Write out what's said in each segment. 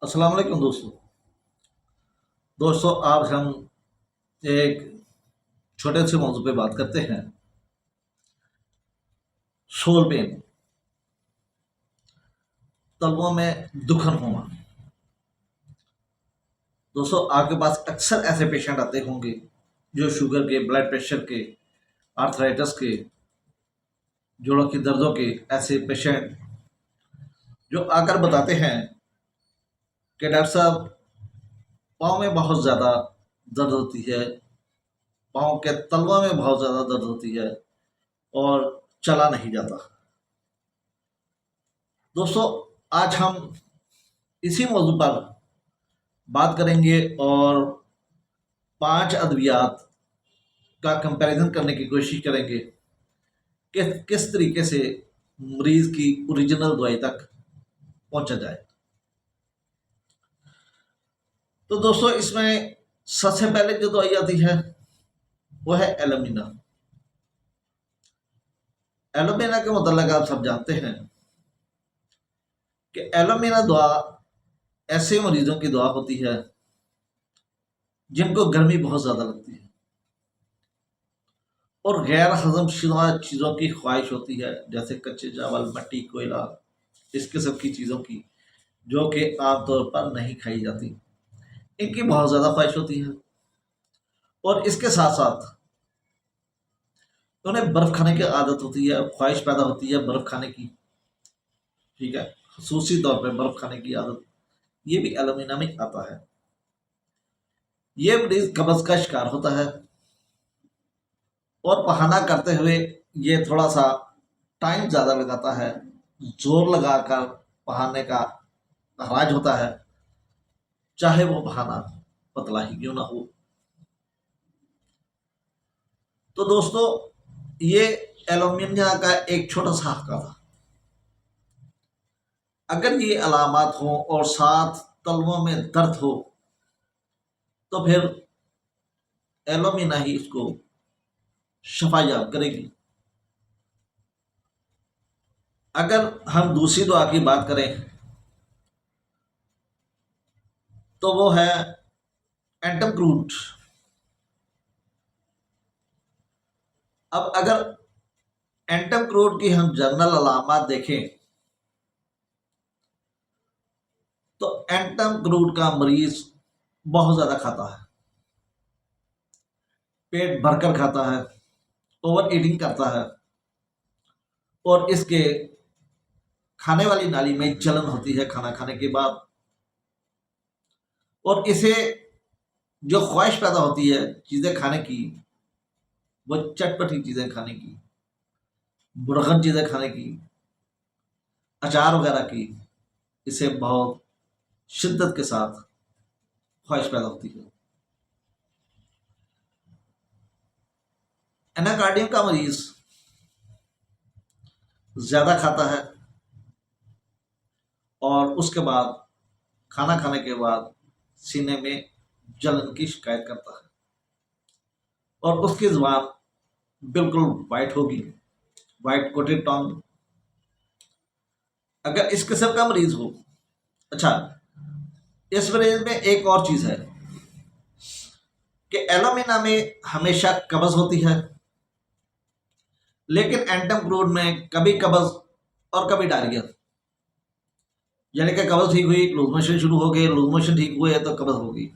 अस्सलाम वालेकुम दोस्तों। आज हम एक छोटे से मौजू पे बात करते हैं। शोल पेन, तलवों में दुखन होना। दोस्तों, आपके पास अक्सर ऐसे पेशेंट आते होंगे जो शुगर के, ब्लड प्रेशर के, आर्थराइटिस के, जोड़ों की दर्दों के ऐसे पेशेंट जो आकर बताते हैं कि डॉक्टर साहब, पाँव में बहुत ज़्यादा दर्द होती है, पाँव के तलवा में बहुत ज़्यादा दर्द होती है और चला नहीं जाता। दोस्तों, आज हम इसी मौजू पर बात करेंगे और 5 अद्वियात का कंपैरिजन करने की कोशिश करेंगे कि किस तरीके से मरीज की ओरिजिनल दवाई तक पहुंचा जाए। तो दोस्तों, इसमें सबसे पहले जो दवाई आती है वो है एलोमिना। एलोमिना के मतलब आप सब जानते हैं कि एलोमिना दवा ऐसे मरीजों की दवा होती है जिनको गर्मी बहुत ज्यादा लगती है और गैर हजम शुदा चीजों की ख्वाहिश होती है, जैसे कच्चे चावल, मट्टी, कोयला, इस किस्म की चीजों की, जो कि आमतौर पर नहीं खाई जाती। इनकी बहुत ज्यादा ख्वाहिश होती है और इसके साथ साथ उन्हें बर्फ खाने की आदत होती है, ख्वाहिश पैदा होती है बर्फ खाने की। ठीक है, खसूसी तौर पर बर्फ खाने की आदत, ये भी एलोमिना में आता है। ये मरीज कब्ज का शिकार होता है और बहाना करते हुए ये थोड़ा सा टाइम ज्यादा लगाता है, जोर लगाकर बहाने का राज होता है, चाहे वो बहाना पतला ही क्यों ना हो। तो दोस्तों, ये एलोमिनिया का एक छोटा सा हक्का था। अगर ये अलामत हो और साथ तलवों में दर्द हो तो फिर एलोमिना ही इसको शफायाब करेगी। अगर हम दूसरी दवा की बात करें तो वो है एंटम क्रूट। अब अगर एंटम क्रूट की हम जनरल अलामत देखें तो एंटम क्रूट का मरीज बहुत ज्यादा खाता है, पेट भरकर खाता है, ओवर ईटिंग करता है और इसके खाने वाली नाली में जलन होती है खाना खाने के बाद, और इसे जो ख्वाहिश पैदा होती है चीजें खाने की, वो चटपटी चीजें खाने की, बुरखन चीजें खाने की, अचार वगैरह की, इसे बहुत शिद्दत के साथ ख्वाहिश पैदा होती है। एनाकार्डियम का मरीज ज्यादा खाता है और उसके बाद खाना खाने के बाद सीने में जलन की शिकायत करता है और उसकी जुबान बिल्कुल वाइट होगी, वाइट कोटेड टंग। अगर इस किस्म का मरीज हो, अच्छा, इस मरीज में एक और चीज है कि एलोमिना में हमेशा कब्ज होती है, लेकिन एंटम क्रूड में कभी कब्ज और कभी डायरिया। यानी कि कब्ज ठीक हुई, लूज मोशन शुरू हो गए, लूज मोशन ठीक हुए तो कब्ज होगी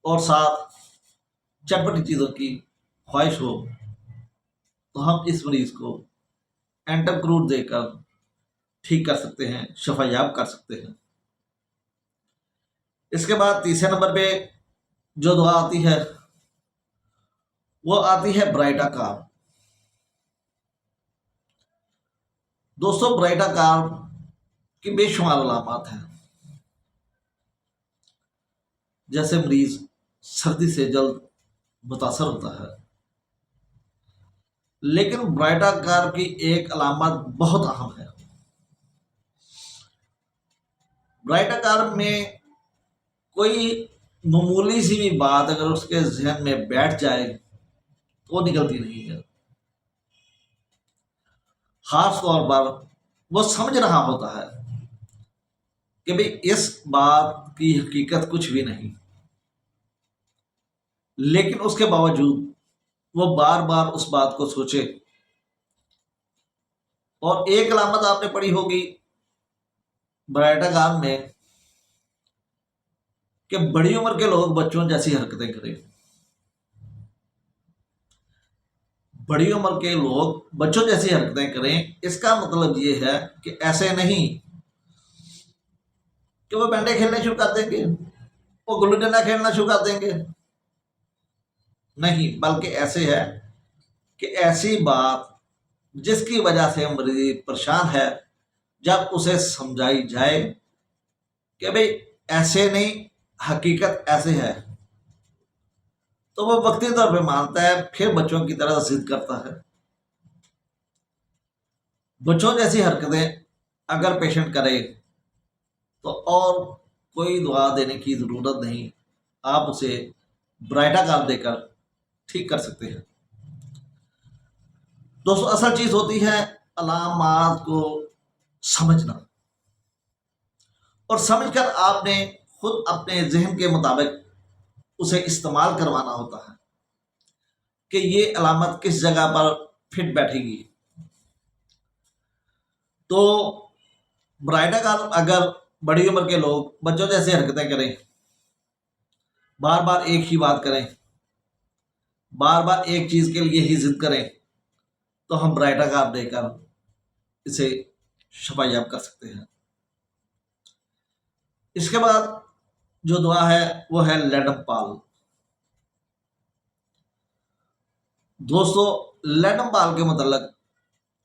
और साथ चटपटी चीजों की ख्वाहिश हो, तो हम इस मरीज को एंटम क्रूड देकर ठीक कर सकते हैं, शफायाब कर सकते हैं। इसके बाद तीसरे नंबर पे जो दवा आती है वो आती है ब्राइटा कार्ब। दोस्तों, ब्राइटा कार्ब की बेशुमार अलामत हैं, जैसे मरीज सर्दी से जल्द मुतासर होता है, लेकिन ब्राइटा कार्ब की एक अलामत बहुत अहम है। ब्राइटा कार्ब में कोई मामूली सी भी बात अगर उसके जहन में बैठ जाए तो वो निकलती नहीं है। खास तौर पर वो समझ रहा होता है कि भाई इस बात की हकीकत कुछ भी नहीं, लेकिन उसके बावजूद वो बार बार उस बात को सोचे। और एक अलामत आपने पढ़ी होगी बराइटा में कि बड़ी उम्र के लोग बच्चों जैसी हरकतें करें। बड़ी उम्र के लोग बच्चों जैसी हरकतें करें, इसका मतलब ये है कि ऐसे नहीं कि वो बैंडे खेलने शुरू कर देंगे, वो गुल्ली डंडा खेलना शुरू कर देंगे, नहीं, बल्कि ऐसे है कि ऐसी बात जिसकी वजह से मरीज परेशान है, जब उसे समझाई जाए कि भाई ऐसे नहीं, हकीकत ऐसे है, तो वो वक्ती तौर पे मानता है, फिर बच्चों की तरह जिद करता है। बच्चों जैसी हरकतें अगर पेशेंट करे तो और कोई दुआ देने की ज़रूरत नहीं, आप उसे ब्राइटा कार्ड देकर ठीक कर सकते हैं। दोस्तों, असल चीज़ होती है अलामात को समझना, और समझकर आपने खुद अपने जहन के मुताबिक उसे इस्तेमाल करवाना होता है कि ये अलामत किस जगह पर फिट बैठेगी। तो ब्राइटा कार्ड अगर बड़ी उम्र के लोग बच्चों जैसे हरकतें करें, बार बार एक ही बात करें, बार बार एक चीज के लिए ही जिद करें, तो हम ब्राइटा कार्ड देकर इसे शफायाब कर सकते हैं। इसके बाद जो दुआ है वो है लेडम पाल। दोस्तों, लेडम पाल के मतलब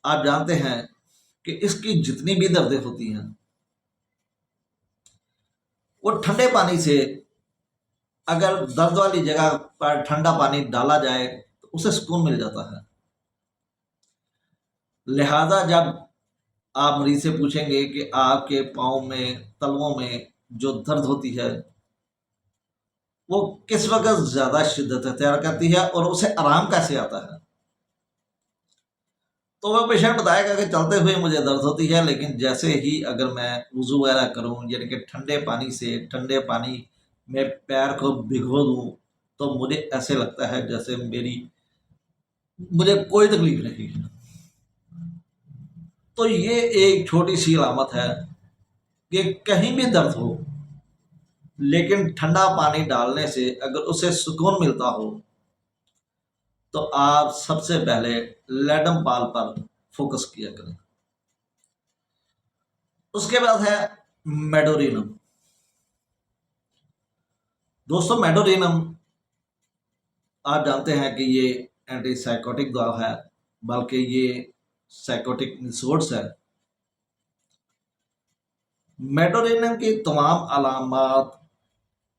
आप जानते हैं कि इसकी जितनी भी दर्दें होती हैं वो ठंडे पानी से, अगर दर्द वाली जगह पर ठंडा पानी डाला जाए तो उसे सुकून मिल जाता है। लिहाजा जब आप मरीज से पूछेंगे कि आपके पाँव में, तलवों में जो दर्द होती है वो किस वक्त ज्यादा शिद्दत अख्तियार करती है और उसे आराम कैसे आता है, तो वह पेशेंट बताएगा कि चलते हुए मुझे दर्द होती है, लेकिन जैसे ही अगर मैं वुजू वगैरह करूं, यानी कि ठंडे पानी से ठंडे पानी में पैर को भिगो दूं, तो मुझे ऐसे लगता है जैसे मुझे कोई तकलीफ नहीं है। तो ये एक छोटी सी अलामत है कि कहीं भी दर्द हो, लेकिन ठंडा पानी डालने से अगर उसे सुकून मिलता हो, तो आप सबसे पहले लेडम पाल पर फोकस किया करें। उसके बाद है मेडोरिनम। दोस्तों, मेडोरिनम आप जानते हैं कि ये एंटी साइकोटिक दवा है, बल्कि ये साइकोटिक डिसऑर्डर्स है। मेडोरिनम की तमाम अलामत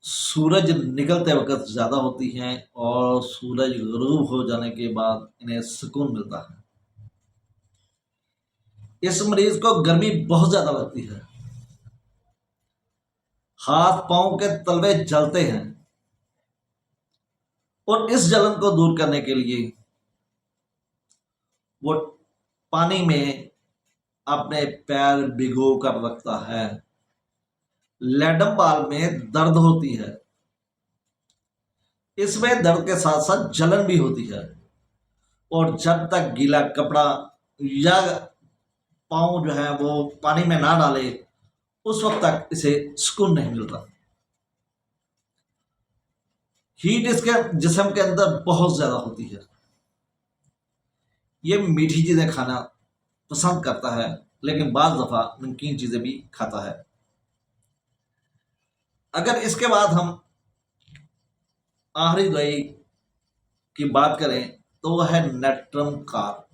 सूरज निकलते वक्त ज़्यादा होती हैं और सूरज गुरूब हो जाने के बाद इन्हें सुकून मिलता है। इस मरीज को गर्मी बहुत ज़्यादा लगती है, हाथ पांव के तलवे जलते हैं, और इस जलन को दूर करने के लिए वो पानी में अपने पैर भिगो कर रखता है। लेडम बाल में दर्द होती है, इसमें दर्द के साथ साथ जलन भी होती है, और जब तक गीला कपड़ा या पाँव जो है वो पानी में ना डाले, उस वक्त तक इसे सुकून नहीं मिलता। हीट इसके जिस्म के अंदर बहुत ज्यादा होती है। ये मीठी चीजें खाना पसंद करता है, लेकिन बाज दफा नमकीन चीजें भी खाता है। अगर इसके बाद हम आखिरी दवाई की बात करें तो वह है नेट्रम कार।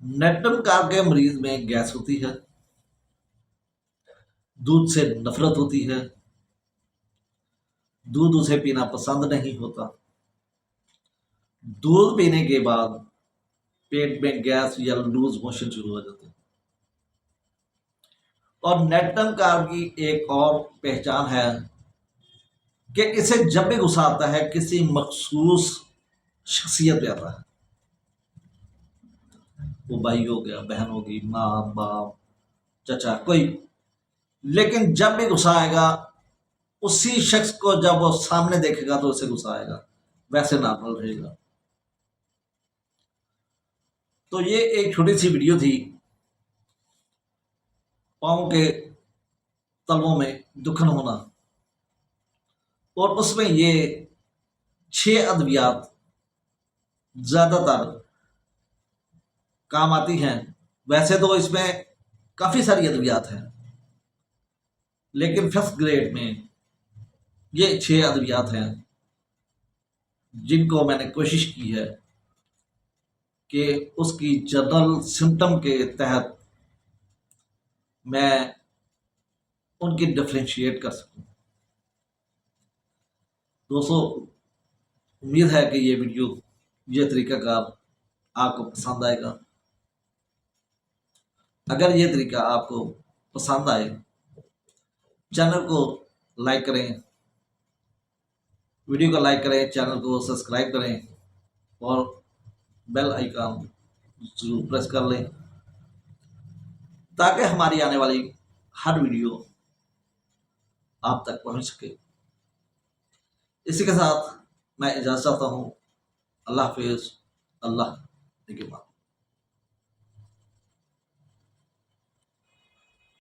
नेट्रम कार के मरीज में गैस होती है, दूध से नफरत होती है, दूध उसे पीना पसंद नहीं होता, दूध पीने के बाद पेट में गैस या लूज मोशन शुरू हो जाते हैं। और नेट्रम कार की एक और पहचान है कि इसे जब भी गुस्सा आता है किसी मखसूस शख्सियत पे आता है, वो भाई हो गया, बहन होगी, माँ बाप, चचा कोई, लेकिन जब भी गुस्सा आएगा उसी शख्स को जब वो सामने देखेगा तो उसे गुस्सा आएगा, वैसे नॉर्मल रहेगा। तो ये एक छोटी सी वीडियो थी पाँव के तलवों में दुखन होना, और उसमें ये 6 अद्वियात ज्यादातर काम आती हैं। वैसे तो इसमें काफी सारी अद्वियात हैं, लेकिन फर्स्ट ग्रेड में ये 6 अद्वियात हैं जिनको मैंने कोशिश की है कि उसकी जनरल सिम्टम के तहत मैं उनकी डिफ्रेंशिएट कर सकूं। दोस्तों, उम्मीद है कि ये वीडियो, ये तरीकाकार आपको पसंद आएगा। अगर ये तरीका आपको पसंद आए, चैनल को लाइक करें, वीडियो को लाइक करें, चैनल को सब्सक्राइब करें और बेल आइकन जरूर प्रेस कर लें ताकि हमारी आने वाली हर वीडियो आप तक पहुंच सके। इसी के साथ मैं इजाज़त चाहता हूँ। अल्लाह हाफिज़। अल्लाह निगहबान।